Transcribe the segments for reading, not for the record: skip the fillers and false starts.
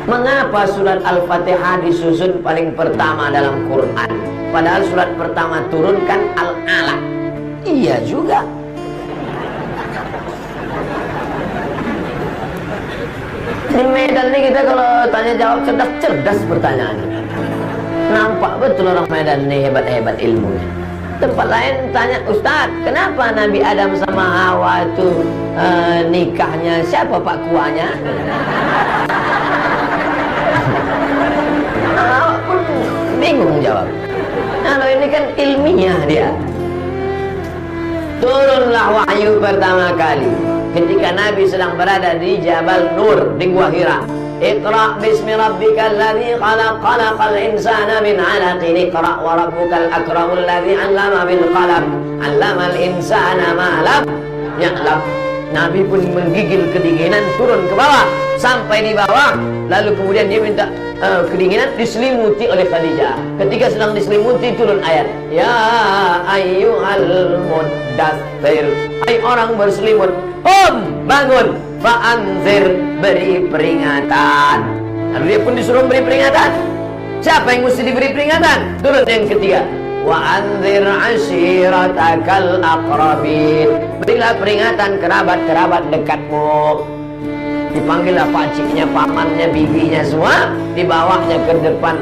Mengapa surat Al-Fatihah disusun paling pertama dalam Quran? Padahal surat pertama turun kan Al-Alaq. Iya juga. Di Medan ini kita kalau tanya jawab cerdas pertanyaan. Nampak betul orang Medan ini hebat-hebat ilmunya. Tempat lain tanya, Ustaz, kenapa Nabi Adam sama Hawa itu nikahnya siapa pak kuahnya? Pun bingung jawab. Kalau ini kan ilmiah dia. Turunlah wahyu pertama kali ketika Nabi sedang berada di Jabal Nur di Gua Hira. Iqra bismi rabbikal ladzi khalaq, khalaqal insana min 'alaqin, iqra wa rabbukal akramul ladzi 'allama bil qalam, 'allamal insana ma lam ya'lam. Nabi pun menggigil kedinginan, turun ke bawah sampai di bawah, lalu kemudian dia minta kedinginan diselimuti oleh Khadijah. Ketika sedang diselimuti turun ayat, ya ayyuhal muddatsir, hai orang berselimut, bangun, fa'anzir, beri peringatan. Lalu dia pun disuruh beri peringatan. Siapa yang mesti diberi peringatan? Turun yang ketiga, wa anzir ashiratakal aqrabin, berilah peringatan kerabat-kerabat dekatmu. Dipanggillah pakciknya, pamannya, bibinya semua, dibawanya ke depan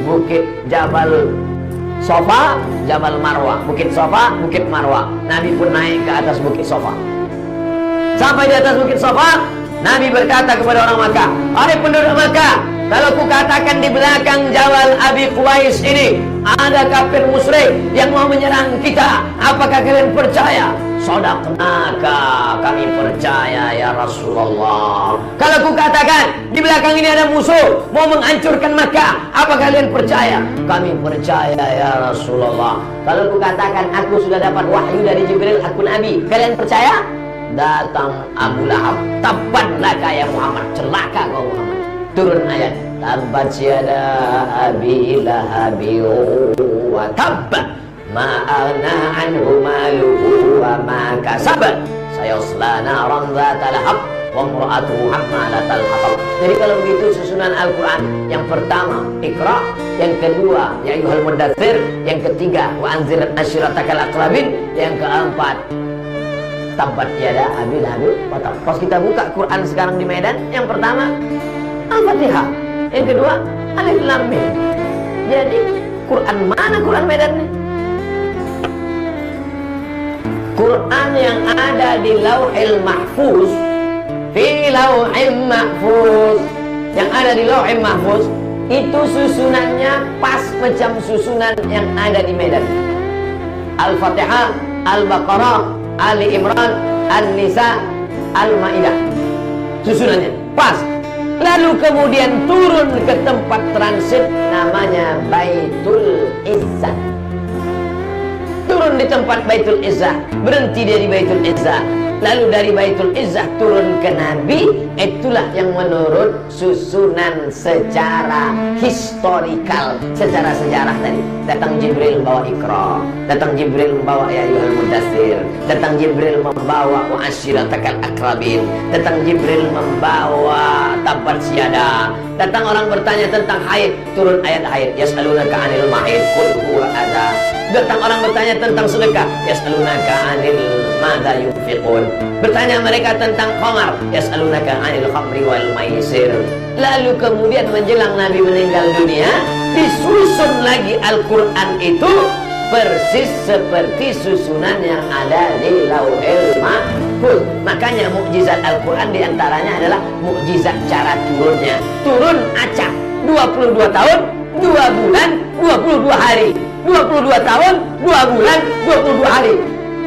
bukit Jabal Sofa, Jabal Marwah, bukit Sofa, bukit Marwah. Nabi pun naik ke atas bukit Sofa. Sampai di atas bukit Sofa, Nabi berkata kepada orang Makkah, "Hai penduduk Makkah, kalau ku katakan di belakang Jabal Abi Quwais ini ada kafir musyrik yang mau menyerang kita, apakah kalian percaya?" Sadaqnaka, kami percaya ya Rasulullah. Kalau ku katakan di belakang ini ada musuh mau menghancurkan Makkah, apa kalian percaya? Kami percaya ya Rasulullah. Kalau ku katakan aku sudah dapat wahyu dari Jibril, aku Nabi, kalian percaya? Datang Abu Lahab, tabban laka ya Muhammad, celaka kau Muhammad. Turun ayat, tabbat yada abi lahabi wa tabba ma aghna anhu maluhu wa ma kasaba sayasla naran dzata lahab wa imra'atuhu hammalatal hatab. Jadi kalau begitu susunan Al-Quran, yang pertama Iqra, yang kedua ya ayyuhal muddatsir, yang ketiga wa anzir ashiratakal aqrabin, yang keempat tabbat yada abi lahabi wa tab. Pas kita buka Quran sekarang di Medan, yang pertama Al-Fatihah, yang kedua Alif Lam Mim. Jadi Quran mana Quran Medan nih? Quran yang ada di Lauhil Mahfuz, fi Lauhil Mahfuz, yang ada di Lauhil Mahfuz itu susunannya pas macam susunan yang ada di Medan. Al-Fatihah, Al-Baqarah, Ali Imran, An-Nisa, Al-Maidah, susunannya pas. Lalu kemudian turun ke tempat transit namanya Baitul Izzah. Turun di tempat Baitul Izzah, berhenti dia di Baitul Izzah. Lalu dari Baitul Izzah turun ke Nabi. Itulah yang menurut susunan secara historikal, secara sejarah tadi. Datang Jibril membawa Iqra, datang Jibril membawa ya ayyuhal muddatsir, datang Jibril membawa wa ashiratakal aqrabin, datang Jibril membawa tabbat yada. Datang orang bertanya tentang haid, turun ayat haid, yas'alunaka 'anil mahid qul huwa adza. Datang orang bertanya tentang sedekah, yas'alunaka 'anil madza yunfiqun. Bertanya mereka tentang khamar, yas'alunaka 'anil khamri wal maisir. Lalu kemudian menjelang Nabi meninggal dunia, disusun lagi Al-Quran itu persis seperti susunan yang ada di Lauhil Mahfuz. Makanya mukjizat Al-Quran diantaranya adalah mukjizat cara turunnya. Turun acak 22 tahun, 2 bulan, 22 hari. 22 tahun, 2 bulan, 22 hari.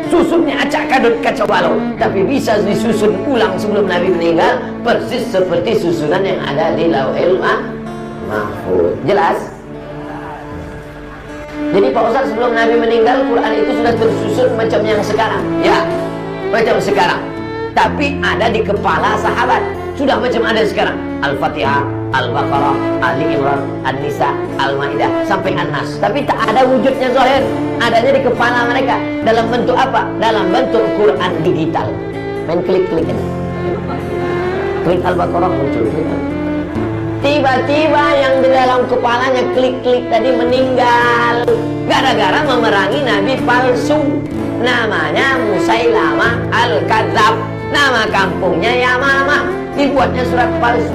Susunnya acak kadut kacau balau, tapi bisa disusun ulang sebelum Nabi meninggal, persis seperti susunan yang ada di Lauhil Mahfuz. Jelas? Jadi Pak Ustaz, sebelum Nabi meninggal, Quran itu sudah tersusun macam yang sekarang. Ya, macam sekarang. Tapi ada di kepala sahabat. Sudah macam ada sekarang. Al-Fatihah, Al-Baqarah, Ali Imran, An-Nisa, Al-Maidah, sampai An-Nas. Tapi tak ada wujudnya zahir. Adanya di kepala mereka. Dalam bentuk apa? Dalam bentuk Quran digital. Main klik-klik ini. Klik Al-Baqarah muncul. Klik Tiba-tiba yang di dalam kepalanya klik-klik tadi meninggal gara-gara memerangi nabi palsu. Namanya Musailamah Al-Kadzab. Nama kampungnya Yamamah. Dibuatnya surat palsu.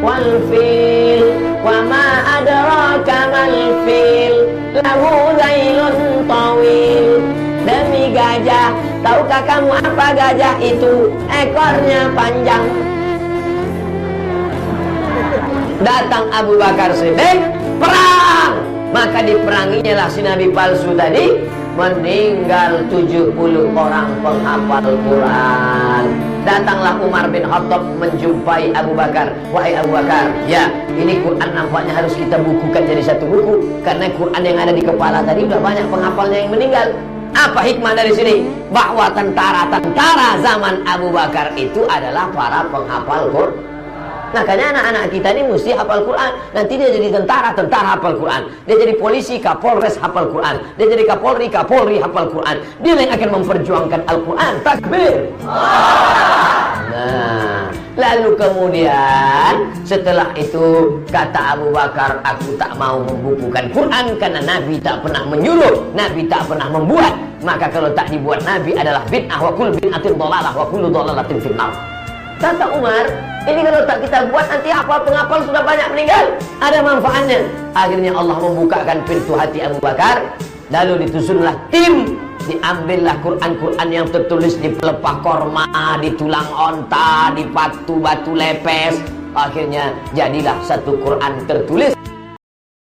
Wal fil wa ma adraka mal fil lahu zailun tawil. Demi gajah, tahukah kamu apa gajah itu? Ekornya panjang. Datang Abu Bakar Siddiq, perang. Maka diperanginya lah si nabi palsu tadi. Meninggal 70 orang penghafal Quran. Datanglah Umar bin Khattab menjumpai Abu Bakar. Wahai Abu Bakar, ya ini Quran nampaknya harus kita bukukan jadi satu buku. Karena Quran yang ada di kepala tadi udah banyak penghafalnya yang meninggal. Apa hikmah dari sini? Bahwa tentara-tentara zaman Abu Bakar itu adalah para penghafal Quran. Makanya anak-anak kita ini mesti hafal Quran. Nanti dia jadi tentara hafal Quran. Dia jadi polisi, kapolres hafal Quran. Dia jadi kapolri hafal Quran. Dia yang akan memperjuangkan Al-Quran. Takbir. Nah, lalu kemudian setelah itu kata Abu Bakar, aku tak mau membukukan Quran karena Nabi tak pernah menyuruh, Nabi tak pernah membuat. Maka kalau tak dibuat Nabi adalah bid'ah, wa kullu bid'atin dhalalah wa kullu dhalalatin finnar. Kata Umar, ini kalau tak kita buat nanti penghafal sudah banyak meninggal. Ada manfaatnya. Akhirnya Allah membukakan pintu hati Abu Bakar. Lalu disusunlah tim. Diambillah Quran-Quran yang tertulis di pelepah korma, di tulang onta, di batu lepes. Akhirnya jadilah satu Quran tertulis.